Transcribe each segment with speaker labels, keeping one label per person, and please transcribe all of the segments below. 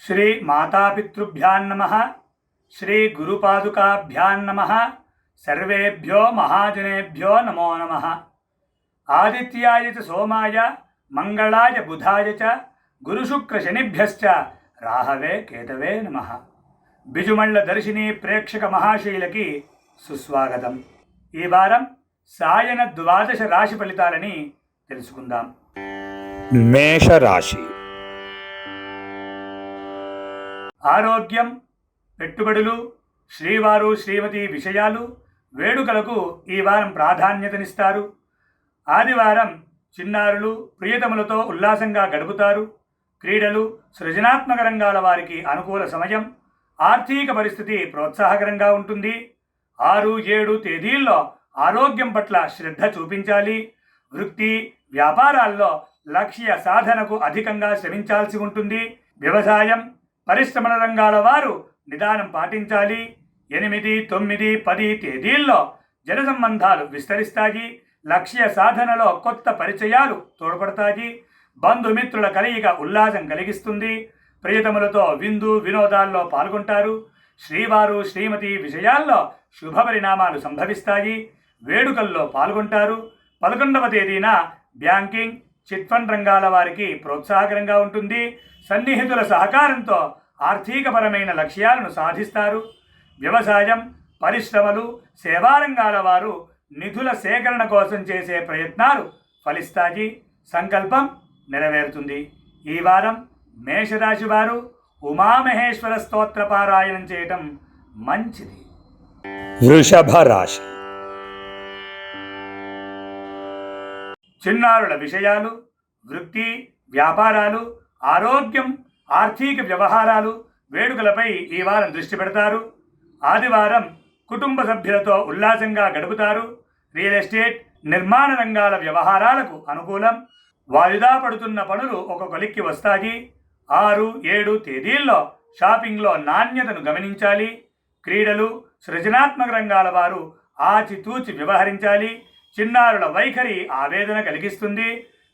Speaker 1: శ్రీ మాతాపితృభ్యాం నమః. శ్రీ గురుపాదుకాభ్యాం నమః. సర్వేభ్యో మహాజనేభ్యో నమో నమః. ఆదిత్యాయ చ సోమాయ మంగళాయ బుధాయ చ గురుశుక్రశనిభ్యశ్చ రాహవే కేతవే నమః. బిజుమళ్ళ దర్శిని ప్రేక్షక మహాశైలకి సుస్వాగతం. ఈ వారం సాయన ద్వాదశ రాశి ఫలితాలని తెలుసుకుందాం.
Speaker 2: మేషరాశి.
Speaker 1: ఆరోగ్యం, పెట్టుబడులు, శ్రీవారు శ్రీమతి విషయాలు, వేడుకలకు ఈ వారం ప్రాధాన్యతనిస్తారు. ఆదివారం చిన్నారులు ప్రియతములతో ఉల్లాసంగా గడుపుతారు. క్రీడలు, సృజనాత్మక రంగాల వారికి అనుకూల సమయం. ఆర్థిక పరిస్థితి ప్రోత్సాహకరంగా ఉంటుంది. 6, 7 తేదీల్లో ఆరోగ్యం పట్ల శ్రద్ధ చూపించాలి. వృత్తి, వ్యాపారాల్లో లక్ష్య సాధనకు అధికంగా శ్రమించాల్సి ఉంటుంది. వ్యవసాయం, పరిశ్రమల రంగాల వారు నిదానం పాటించాలి. 8, 9, 10 తేదీల్లో జన సంబంధాలు విస్తరిస్తాయి. లక్ష్య సాధనలో కొత్త పరిచయాలు తోడ్పడతాయి. బంధుమిత్రుల కలయిక ఉల్లాసం కలిగిస్తుంది. ప్రియతములతో విందు వినోదాల్లో పాల్గొంటారు. శ్రీవారు శ్రీమతి విషయాల్లో శుభ పరిణామాలు సంభవిస్తాయి. వేడుకల్లో పాల్గొంటారు. 11వ తేదీన బ్యాంకింగ్, చిట్ ఫండ్ రంగాల వారికి ప్రోత్సాహకరంగా ఉంటుంది. సన్నిహితుల సహకారంతో ఆర్థికపరమైన లక్ష్యాలను సాధిస్తారు. వ్యవసాయం, పరిశ్రమలు, సేవారంగాల వారు నిధుల సేకరణ కోసం చేసే ప్రయత్నాలు ఫలిస్తాయి. సంకల్పం నెరవేరుతుంది. ఈ వారం మేషరాశి వారు ఉమామహేశ్వర స్తోత్ర పారాయణం చేయటం మంచిది.
Speaker 2: వృషభ రాశి.
Speaker 1: చిన్నారుల విషయాలు, వృత్తి, వ్యాపారాలు, ఆరోగ్యం, ఆర్థిక వ్యవహారాలు, వేడుకలపై ఈ వారం దృష్టి పెడతారు. ఆదివారం కుటుంబ సభ్యులతో ఉల్లాసంగా గడుపుతారు. రియల్ ఎస్టేట్, నిర్మాణ రంగాల వ్యవహారాలకు అనుకూలం. వాయిదా పడుతున్న పనులు ఒక కొలిక్కి వస్తాయి. 6, 7 తేదీల్లో షాపింగ్లో నాణ్యతను గమనించాలి. క్రీడలు, సృజనాత్మక రంగాల వారు ఆచితూచి వ్యవహరించాలి. చిన్నారుల వైఖరి ఆవేదన కలిగిస్తుంది.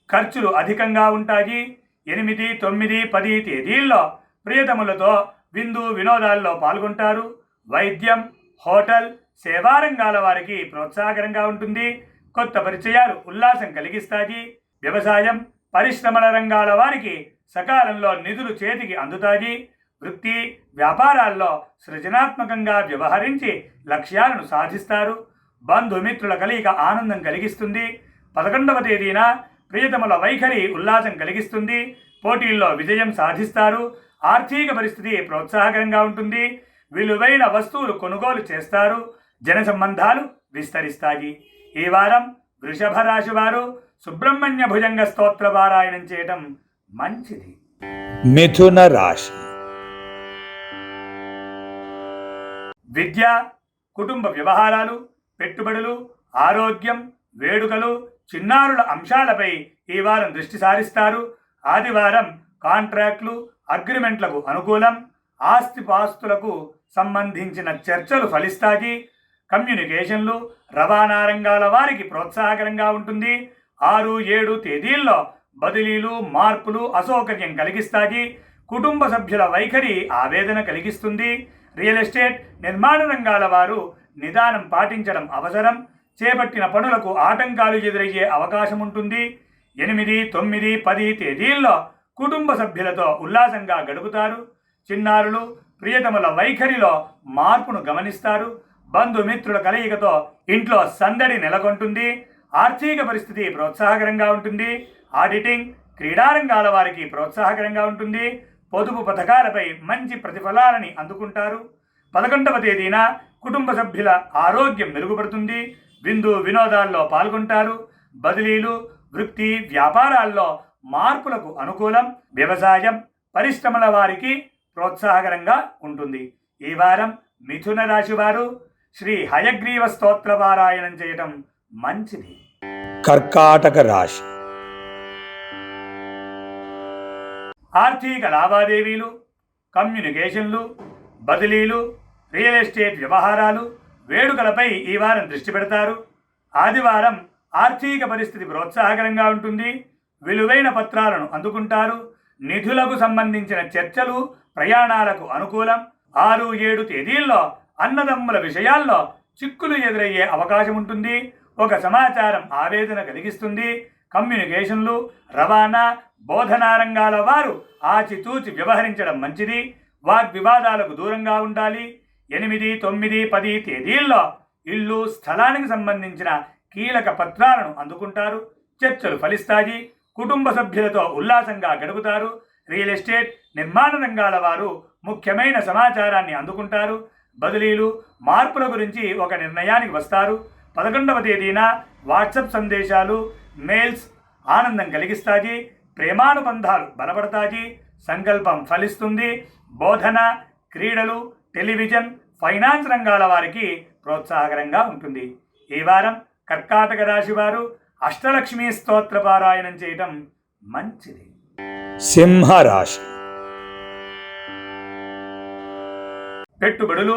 Speaker 1: ఖర్చులు అధికంగా ఉంటాయి. 8, 9, 10 తేదీల్లో ప్రియతములతో విందు వినోదాల్లో పాల్గొంటారు. వైద్యం, హోటల్, సేవారంగాల వారికి ప్రోత్సాహకరంగా ఉంటుంది. కొత్త పరిచయాలు ఉల్లాసం కలిగిస్తాయి. వ్యవసాయం, పరిశ్రమల రంగాల వారికి సకాలంలో నిధులు చేతికి అందుతాయి. వృత్తి, వ్యాపారాల్లో సృజనాత్మకంగా వ్యవహరించి లక్ష్యాలను సాధిస్తారు. బంధుమిత్రుల కలయిక ఆనందం కలిగిస్తుంది. 11వ తేదీన ప్రియతముల వైఖరి ఉల్లాసం కలిగిస్తుంది. పోటీల్లో విజయం సాధిస్తారు. ఆర్థిక పరిస్థితి ప్రోత్సాహకరంగా ఉంటుంది. విలువైన వస్తువులు కొనుగోలు చేస్తారు. జన సంబంధాలు విస్తరిస్తాయి. ఈ వారం వృషభ రాశి వారు సుబ్రహ్మణ్య భుజంగ స్తోత్ర పారాయణం చేయటం మంచిది.
Speaker 2: మిథున రాశి.
Speaker 1: విద్య, కుటుంబ వ్యవహారాలు, పెట్టుబడులు, ఆరోగ్యం, వేడుకలు, చిన్నారుల అంశాలపై ఈ వారం దృష్టి సారిస్తారు. ఆదివారం కాంట్రాక్టులు, అగ్రిమెంట్లకు అనుకూలం. ఆస్తిపాస్తులకు సంబంధించిన చర్చలు ఫలిస్తాయి. కమ్యూనికేషన్లు, రవాణా రంగాల వారికి ప్రోత్సాహకరంగా ఉంటుంది. 6, 7 తేదీల్లో బదిలీలు, మార్పులు అసౌకర్యం కలిగిస్తాయి. కుటుంబ సభ్యుల వైఖరి ఆవేదన కలిగిస్తుంది. రియల్ ఎస్టేట్, నిర్మాణ రంగాల వారు నిదానం పాటించడం అవసరం. చేపట్టిన పనులకు ఆటంకాలు ఎదురయ్యే అవకాశం ఉంటుంది. 8, 9, 10 తేదీల్లో కుటుంబ సభ్యులతో ఉల్లాసంగా గడుపుతారు. చిన్నారులు ప్రియతముల వైఖరిలో మార్పును గమనిస్తారు. బంధుమిత్రుల కలయికతో ఇంట్లో సందడి నెలకొంటుంది. ఆర్థిక పరిస్థితి ప్రోత్సాహకరంగా ఉంటుంది. ఆడిటింగ్, క్రీడారంగాల వారికి ప్రోత్సాహకరంగా ఉంటుంది. పొదుపు పథకాలపై మంచి ప్రతిఫలాలని అందుకుంటారు. 11వ తేదీన కుటుంబ సభ్యుల ఆరోగ్యం మెరుగుపడుతుంది. విందు వినోదాల్లో పాల్గొంటారు. బదిలీలు, వృత్తి, వ్యాపారాల్లో మార్పులకు అనుకూలం. వ్యవసాయం, పరిశ్రమల వారికి ప్రోత్సాహకరంగా ఉంటుంది. ఈ వారం మిథున రాశి వారు శ్రీ హయగ్రీవ స్తోత్ర పారాయణం చేయటం మంచిది.
Speaker 2: కర్కాటక రాశి.
Speaker 1: ఆర్థిక లావాదేవీలు, కమ్యూనికేషన్లు, బదిలీలు, రియల్ ఎస్టేట్ వ్యవహారాలు, వేడుకలపై ఈ వారం దృష్టి పెడతారు. ఆదివారం ఆర్థిక పరిస్థితి ప్రోత్సాహకరంగా ఉంటుంది. విలువైన పత్రాలను అందుకుంటారు. నిధులకు సంబంధించిన చర్చలు ప్రయాణాలకు అనుకూలం. 6-7 తేదీల్లో అన్నదమ్ముల విషయాల్లో చిక్కులు ఎదురయ్యే అవకాశం ఉంటుంది. ఒక సమాచారం ఆవేదన కలిగిస్తుంది. కమ్యూనికేషన్లు, రవాణా, బోధనా రంగాల వారు ఆచితూచి వ్యవహరించడం మంచిది. వాగ్వివాదాలకు దూరంగా ఉండాలి. 8, 9, 10 తేదీల్లో ఇల్లు, స్థలానికి సంబంధించిన కీలక పత్రాలను అందుకుంటారు. చర్చలు ఫలిస్తాయి. కుటుంబ సభ్యులతో ఉల్లాసంగా గడుపుతారు. రియల్ ఎస్టేట్, నిర్మాణ రంగాల వారు ముఖ్యమైన సమాచారాన్ని అందుకుంటారు. బదిలీలు, మార్పుల గురించి ఒక నిర్ణయానికి వస్తారు. 11వ తేదీన వాట్సాప్ సందేశాలు, మెయిల్స్ ఆనందం కలిగిస్తాయి. ప్రేమానుబంధాలు బలపడతాయి. సంకల్పం ఫలిస్తుంది. బోధన, క్రీడలు, టెలివిజన్, ఫైనాన్స్ రంగాల వారికి ప్రోత్సాహకరంగా ఉంటుంది. ఈ వారం కర్కాటక రాశి వారు అష్టలక్ష్మి స్తోత్ర పారాయణం చేయటం మంచిది.
Speaker 2: సింహరాశి.
Speaker 1: పెట్టుబడులు,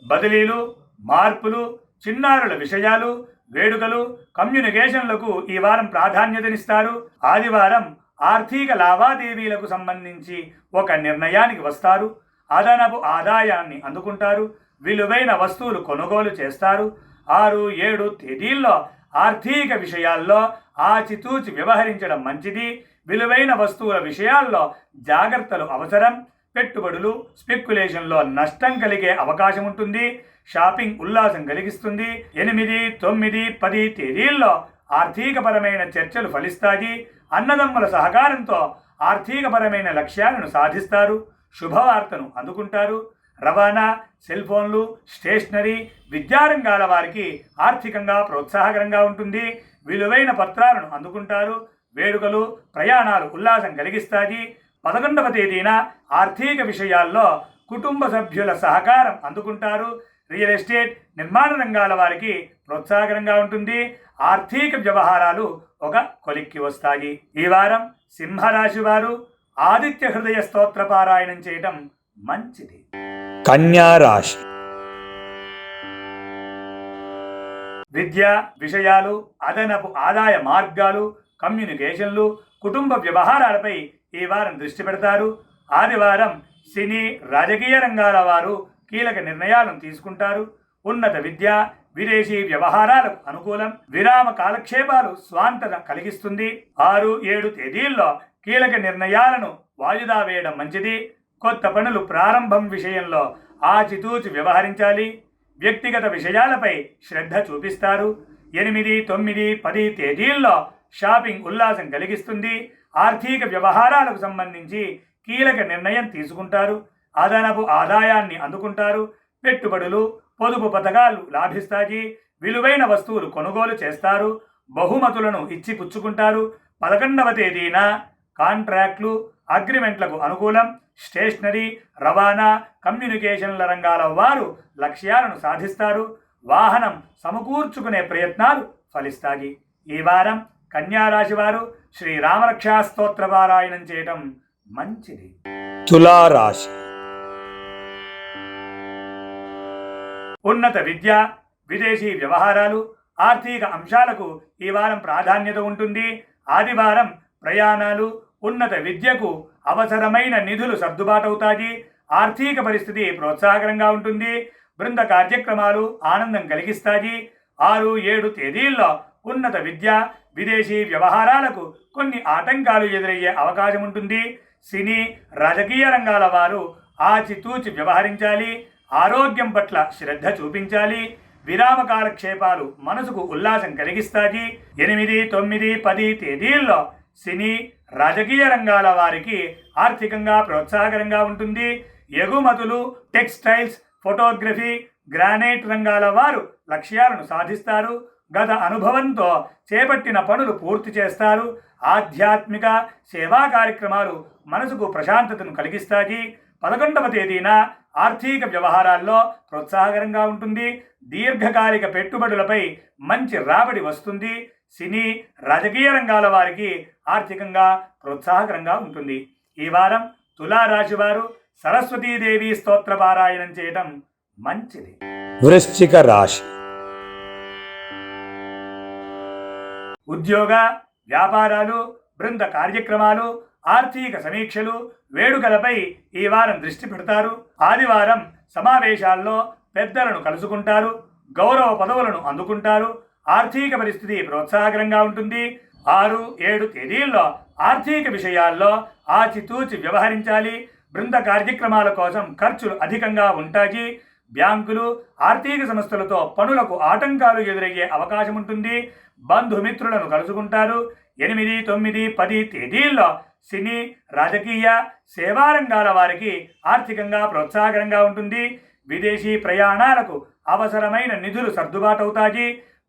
Speaker 1: బదిలీలు, మార్పులు, చిన్నారుల విషయాలు, వేడుకలు, కమ్యూనికేషన్లకు ఈ వారం ప్రాధాన్యతనిస్తారు. ఆదివారం ఆర్థిక లావాదేవీలకు సంబంధించి ఒక నిర్ణయానికి వస్తారు. అదనపు ఆదాయాన్ని అందుకుంటారు. విలువైన వస్తువులు కొనుగోలు చేస్తారు. 6-7 తేదీల్లో ఆర్థిక విషయాల్లో ఆచితూచి వ్యవహరించడం మంచిది. విలువైన వస్తువుల విషయాల్లో జాగ్రత్తలు అవసరం. పెట్టుబడులు, స్పెక్యులేషన్లో నష్టం కలిగే అవకాశం ఉంటుంది. షాపింగ్ ఉల్లాసం కలిగిస్తుంది. 8, 9, 10 తేదీల్లో ఆర్థికపరమైన చర్చలు ఫలిస్తాయి. అన్నదమ్ముల సహకారంతో ఆర్థికపరమైన లక్ష్యాలను సాధిస్తారు. శుభవార్తను అందుకుంటారు. రవాణా, సెల్ ఫోన్లు, స్టేషనరీ, విద్యారంగాల వారికి ఆర్థికంగా ప్రోత్సాహకరంగా ఉంటుంది. విలువైన పత్రాలను అందుకుంటారు. వేడుకలు, ప్రయాణాలు ఉల్లాసం కలిగిస్తాయి. 11వ తేదీన ఆర్థిక విషయాల్లో కుటుంబ సభ్యుల సహకారం అందుకుంటారు. రియల్ ఎస్టేట్, నిర్మాణ రంగాల వారికి ప్రోత్సాహకరంగా ఉంటుంది. ఆర్థిక వ్యవహారాలు ఒక కొలిక్కి వస్తాయి. ఈ వారం సింహరాశి వారు ఆదిత్య హృదయ స్తోత్ర పారాయణం చేయటం మంచిది.
Speaker 2: కన్యా రాశి.
Speaker 1: విద్య విషయాలు, అదనపు ఆదాయ మార్గాలు, కమ్యూనికేషన్లు, కుటుంబ వ్యవహారాలపై ఈ వారం దృష్టి పెడతారు. ఆదివారం సినీ, రాజకీయ రంగాల వారు కీలక నిర్ణయాలను తీసుకుంటారు. ఉన్నత విద్య, విదేశీ వ్యవహారాలకు అనుకూలం. విరామ కాలక్షేపాలు స్వాంతన కలిగిస్తుంది. 6-7 తేదీల్లో కీలక నిర్ణయాలను వాయిదా వేయడం మంచిది. కొత్త పనులు ప్రారంభం విషయంలో ఆచితూచి వ్యవహరించాలి. వ్యక్తిగత విషయాలపై శ్రద్ధ చూపిస్తారు. 8, 9, 10 తేదీల్లో షాపింగ్ ఉల్లాసం కలిగిస్తుంది. ఆర్థిక వ్యవహారాలకు సంబంధించి కీలక నిర్ణయం తీసుకుంటారు. అదనపు ఆదాయాన్ని అందుకుంటారు. పెట్టుబడులు, పొదుపు పథకాలు లాభిస్తాయి. విలువైన వస్తువులు కొనుగోలు చేస్తారు. బహుమతులను ఇచ్చి పుచ్చుకుంటారు. 11వ తేదీన కాంట్రాక్ట్లు, అగ్రిమెంట్లకు అనుకూలం. స్టేషనరీ, రవాణా, కమ్యూనికేషన్ల రంగాల వారు లక్ష్యాలను సాధిస్తారు. వాహనం సమకూర్చుకునే ప్రయత్నాలు ఫలిస్తాయి. ఈ వారం కన్యారాశి వారు శ్రీరామరక్షా స్తోత్ర పారాయణం చేయటం మంచిది.
Speaker 2: తులారాశి.
Speaker 1: ఉన్నత విద్య, విదేశీ వ్యవహారాలు, ఆర్థిక అంశాలకు ఈ వారం ప్రాధాన్యత ఉంటుంది. ఆదివారం ప్రయాణాలు, ఉన్నత విద్యకు అవసరమైన నిధులు సర్దుబాటవుతాయి. ఆర్థిక పరిస్థితి ప్రోత్సాహకరంగా ఉంటుంది. బృంద కార్యక్రమాలు ఆనందం కలిగిస్తాయి. 6-7 తేదీల్లో ఉన్నత విద్య, విదేశీ వ్యవహారాలకు కొన్ని ఆటంకాలు ఎదురయ్యే అవకాశం ఉంటుంది. సినీ, రాజకీయ రంగాల వారు ఆచితూచి వ్యవహరించాలి. ఆరోగ్యం పట్ల శ్రద్ధ చూపించాలి. విరామ కాలక్షేపాలు మనసుకు ఉల్లాసం కలిగిస్తాయి. 8, 9, 10 తేదీల్లో సినీ, రాజకీయ రంగాల వారికి ఆర్థికంగా ప్రోత్సాహకరంగా ఉంటుంది. ఎగుమతులు, టెక్స్టైల్స్, ఫోటోగ్రఫీ, గ్రానైట్ రంగాల వారు లక్ష్యాలను సాధిస్తారు. గత అనుభవంతో చేపట్టిన పనులు పూర్తి చేస్తారు. ఆధ్యాత్మిక, సేవా కార్యక్రమాలు మనసుకు ప్రశాంతతను కలిగిస్తాయి. 11వ తేదీన ఆర్థిక వ్యవహారాల్లో ప్రోత్సాహకరంగా ఉంటుంది. దీర్ఘకాలిక పెట్టుబడులపై మంచి రాబడి వస్తుంది. సినీ, రాజకీయ రంగాల వారికి ఆర్థికంగా ప్రోత్సాహకరంగా ఉంటుంది. ఈ వారం తులారాశి వారు సరస్వతీదేవి స్తోత్ర పారాయణం చేయటం మంచిది.
Speaker 2: వృశ్చిక రాశి.
Speaker 1: ఉద్యోగ, వ్యాపారాలు, బృంద కార్యక్రమాలు, ఆర్థిక సమీక్షలు, వేడుకలపై ఈ వారం దృష్టి పెడతారు. ఆదివారం సమావేశాల్లో పెద్దలను కలుసుకుంటారు. గౌరవ పదవులను అందుకుంటారు. ఆర్థిక పరిస్థితి ప్రోత్సాహకరంగా ఉంటుంది. 6, 7 తేదీల్లో ఆర్థిక విషయాల్లో ఆచితూచి వ్యవహరించాలి. బృంద కార్యక్రమాల కోసం ఖర్చులు అధికంగా ఉంటాయి. బ్యాంకులు, ఆర్థిక సంస్థలతో పనులకు ఆటంకాలు ఎదురయ్యే అవకాశం ఉంటుంది. బంధుమిత్రులను కలుసుకుంటారు. 8, 9, 10 తేదీల్లో సినీ, రాజకీయ, సేవా రంగాల వారికి ఆర్థికంగా ప్రోత్సాహకరంగా ఉంటుంది. విదేశీ ప్రయాణాలకు అవసరమైన నిధులు సర్దుబాటవుతాయి.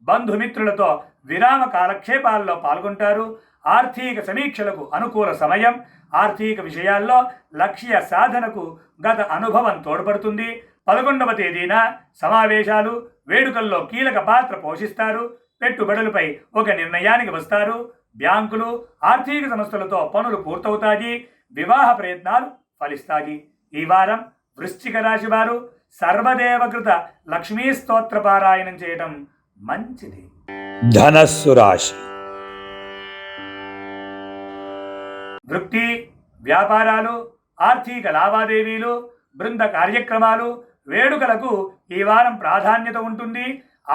Speaker 1: బంధుమిత్రులతో విరామ కాలక్షేపాల్లో పాల్గొంటారు. ఆర్థిక సమీక్షలకు అనుకూల సమయం. ఆర్థిక విషయాల్లో లక్ష్య సాధనకు గత అనుభవం తోడ్పడుతుంది. 11వ తేదీన సమావేశాలు, వేడుకల్లో కీలక పాత్ర పోషిస్తారు. పెట్టుబడులపై ఒక నిర్ణయానికి వస్తారు. బ్యాంకులు, ఆర్థిక సంస్థలతో పనులు పూర్తవుతాయి. వివాహ ప్రయత్నాలు ఫలిస్తాయి. ఈ వారం వృశ్చిక రాశి వారు సర్వదేవకృత లక్ష్మీ స్తోత్ర పారాయణం చేయటం మంచిది.
Speaker 2: ధనస్సు రాశి.
Speaker 1: వృత్తి, వ్యాపారాలు, ఆర్థిక లావాదేవీలు, బృంద కార్యక్రమాలు, వేడుకలకు ఈ వారం ప్రాధాన్యత ఉంటుంది.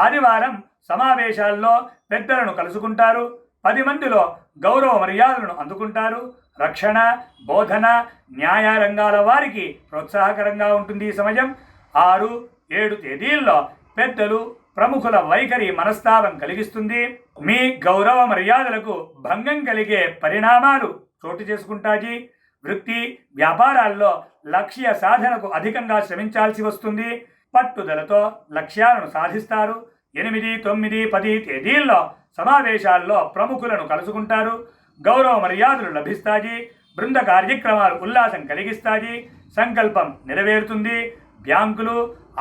Speaker 1: ఆదివారం సమావేశాల్లో పెద్దలను కలుసుకుంటారు. 10 మందిలో గౌరవ మర్యాదలను అందుకుంటారు. రక్షణ, బోధన, న్యాయ రంగాల వారికి ప్రోత్సాహకరంగా ఉంటుంది ఈ సమయం. 6, 7 తేదీల్లో పెద్దలు, ప్రముఖుల వైఖరి మనస్తాపం కలిగిస్తుంది. మీ గౌరవ మర్యాదలకు భంగం కలిగే పరిణామాలు చోటు చేసుకుంటాయి. వృత్తి, వ్యాపారాల్లో లక్ష్య సాధనకు అధికంగా శ్రమించాల్సి వస్తుంది. పట్టుదలతో లక్ష్యాలను సాధిస్తారు. 8, 9, 10 తేదీల్లో సమావేశాల్లో ప్రముఖులను కలుసుకుంటారు. గౌరవ మర్యాదలు లభిస్తాయి. బృంద కార్యక్రమాలు ఉల్లాసం కలిగిస్తాయి. సంకల్పం నెరవేరుతుంది. బ్యాంకులు,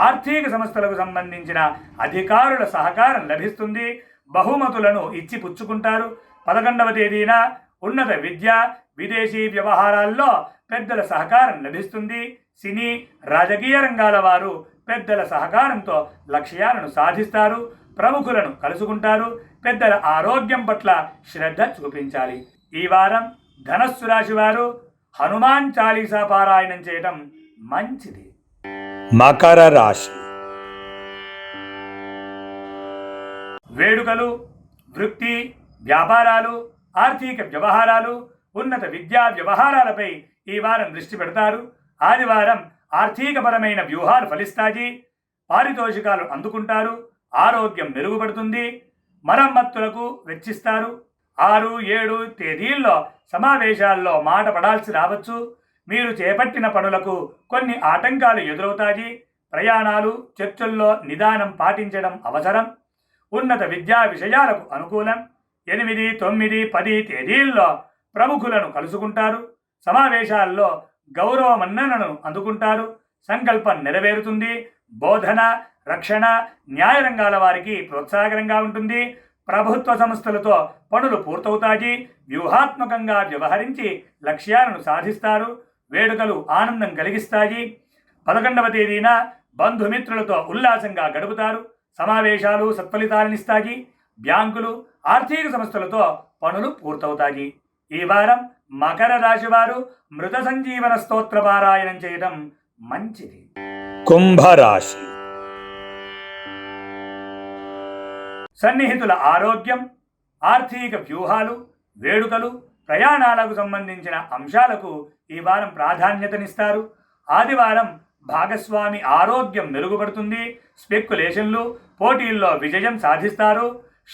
Speaker 1: ఆర్థిక సంస్థలకు సంబంధించిన అధికారుల సహకారం లభిస్తుంది. బహుమతులను ఇచ్చి పుచ్చుకుంటారు. 11వ తేదీన ఉన్నత విద్య, విదేశీ వ్యవహారాల్లో పెద్దల సహకారం లభిస్తుంది. సినీ, రాజకీయ రంగాల వారు పెద్దల సహకారంతో లక్ష్యాలను సాధిస్తారు. ప్రముఖులను కలుసుకుంటారు. పెద్దల ఆరోగ్యం పట్ల శ్రద్ధ చూపించాలి. ఈ వారం ధనస్సు రాశి వారు హనుమాన్ చాలీసా పారాయణం చేయటం మంచిది.
Speaker 2: మకర రాశి.
Speaker 1: వేడుకలు, వృత్తి, వ్యాపారాలు, ఆర్థిక వ్యవహారాలు, ఉన్నత విద్యా వ్యవహారాలపై ఈ వారం దృష్టి పెడతారు. ఆదివారం ఆర్థికపరమైన వ్యూహాలు ఫలిస్తాయి. పారితోషికాలు అందుకుంటారు. ఆరోగ్యం మెరుగుపడుతుంది. మరమ్మతులకు వెచ్చిస్తారు. 6, 7 తేదీల్లో సమావేశాల్లో మాట పడాల్సి రావచ్చు. మీరు చేపట్టిన పనులకు కొన్ని ఆటంకాలు ఎదురవుతాయి. ప్రయాణాలు, చర్చల్లో నిదానం పాటించడం అవసరం. ఉన్నత విద్యా విషయాలకు అనుకూలం. 8, 9, 10 తేదీల్లో ప్రముఖులను కలుసుకుంటారు. సమావేశాల్లో గౌరవ మన్ననను అందుకుంటారు. సంకల్పం నెరవేరుతుంది. బోధన, రక్షణ, న్యాయ రంగాల వారికి ప్రోత్సాహకరంగా ఉంటుంది. ప్రభుత్వ సంస్థలతో పనులు పూర్తవుతాయి. వ్యూహాత్మకంగా వ్యవహరించి లక్ష్యాలను సాధిస్తారు. వేడుకలు ఆనందం కలిగిస్తాయి. 11వ తేదీన బంధుమిత్రులతో ఉల్లాసంగా గడుపుతారు. సమావేశాలు సత్ఫలితాలనిస్తాయి. బ్యాంకులు, ఆర్థిక సంస్థలతో పనులు పూర్తవుతాయి. ఈ వారం మకర రాశి వారు మృత సంజీవన స్తోత్ర పారాయణం చేయడం మంచిది.
Speaker 2: కుంభరాశి.
Speaker 1: సన్నిహితుల ఆరోగ్యం, ఆర్థిక వ్యూహాలు, వేడుకలు, ప్రయాణాలకు సంబంధించిన అంశాలకు ఈ వారం ప్రాధాన్యతనిస్తారు. ఆదివారం భాగస్వామి ఆరోగ్యం మెరుగుపడుతుంది. స్పెక్యులేషన్లు, పోటీల్లో విజయం సాధిస్తారు.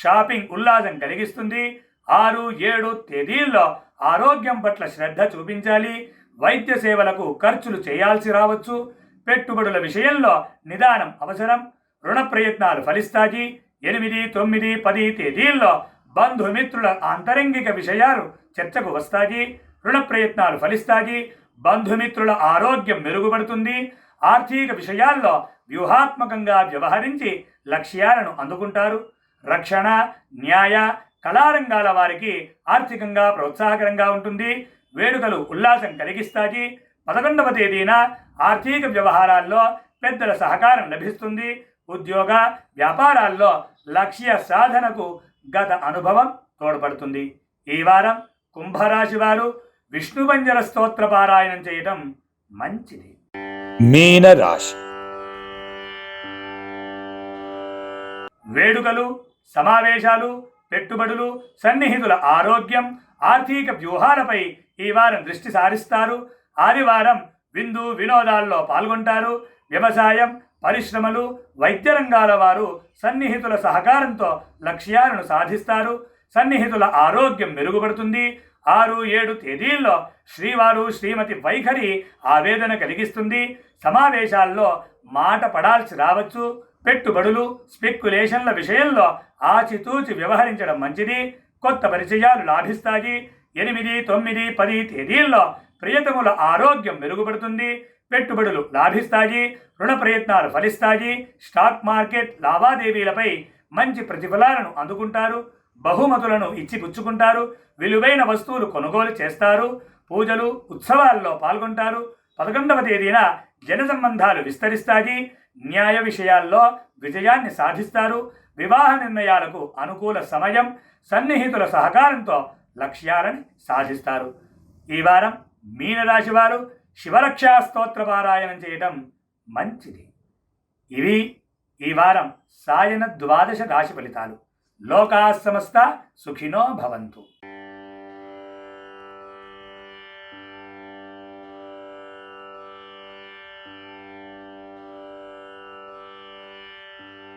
Speaker 1: షాపింగ్ ఉల్లాసం కలిగిస్తుంది. 6, 7 తేదీల్లో ఆరోగ్యం పట్ల శ్రద్ధ చూపించాలి. వైద్య సేవలకు ఖర్చులు చేయాల్సి రావచ్చు. పెట్టుబడుల విషయంలో నిదానం అవసరం. రుణ ప్రయత్నాలు ఫలిస్తాయి. 8, 9, 10 తేదీల్లో బంధుమిత్రుల ఆంతరంగిక విషయాలు చర్చకు వస్తాయి. రుణ ప్రయత్నాలు ఫలిస్తాయి. బంధుమిత్రుల ఆరోగ్యం మెరుగుపడుతుంది. ఆర్థిక విషయాల్లో వ్యూహాత్మకంగా వ్యవహరించి లక్ష్యాలను అందుకుంటారు. రక్షణ, న్యాయ, కళారంగాల వారికి ఆర్థికంగా ప్రోత్సాహకరంగా ఉంటుంది. వేడుకలు ఉల్లాసం కలిగిస్తాయి. 11వ తేదీన ఆర్థిక వ్యవహారాల్లో పెద్దల సహకారం లభిస్తుంది. ఉద్యోగ, వ్యాపారాల్లో లక్ష్య సాధనకు గత అనుభవం తోడ్పడుతుంది. ఈ వారం కుంభరాశి వారు విష్ణువంజర స్తోత్ర పారాయణం చేయటం మంచిది.
Speaker 2: మీనరాశి.
Speaker 1: వేడుకలు, సమావేశాలు, పెట్టుబడులు, సన్నిహితుల ఆరోగ్యం, ఆర్థిక వ్యూహాలపై ఈ వారం దృష్టి సారిస్తారు. ఆదివారం విందు వినోదాల్లో పాల్గొంటారు. వ్యవసాయం, పరిశ్రమలు, వైద్య రంగాల వారు సన్నిహితుల సహకారంతో లక్ష్యాలను సాధిస్తారు. సన్నిహితుల ఆరోగ్యం మెరుగుపడుతుంది. 6-7 తేదీల్లో శ్రీవారు శ్రీమతి వైఖరి ఆవేదన కలిగిస్తుంది. సమావేశాల్లో మాట పడాల్సి రావచ్చు. పెట్టుబడులు, స్పెక్యులేషన్ల విషయంలో ఆచితూచి వ్యవహరించడం మంచిది. కొత్త పరిచయాలు లాభిస్తాయి. 8, 9, 10 తేదీల్లో ప్రియతముల ఆరోగ్యం మెరుగుపడుతుంది. పెట్టుబడులు లాభిస్తాయి. రుణ ప్రయత్నాలు ఫలిస్తాయి. స్టాక్ మార్కెట్ లావాదేవీలపై మంచి ప్రతిఫలాలను అందుకుంటారు. బహుమతులను ఇచ్చి పుచ్చుకుంటారు. విలువైన వస్తువులు కొనుగోలు చేస్తారు. పూజలు, ఉత్సవాల్లో పాల్గొంటారు. 11వ తేదీన జన సంబంధాలు విస్తరిస్తాయి. న్యాయ విషయాల్లో విజయాన్ని సాధిస్తారు. వివాహ నిర్ణయాలకు అనుకూల సమయం. సన్నిహితుల సహకారంతో లక్ష్యాలను సాధిస్తారు. ఈ వారం మీనరాశి వారు శివరక్షా స్తోత్ర పారాయణం చేయటం మంచిది. ఇవి ఈ వారం సాయన 12 రాశి ఫలితాలు. లోకా సమస్త సుఖినో భవంతు.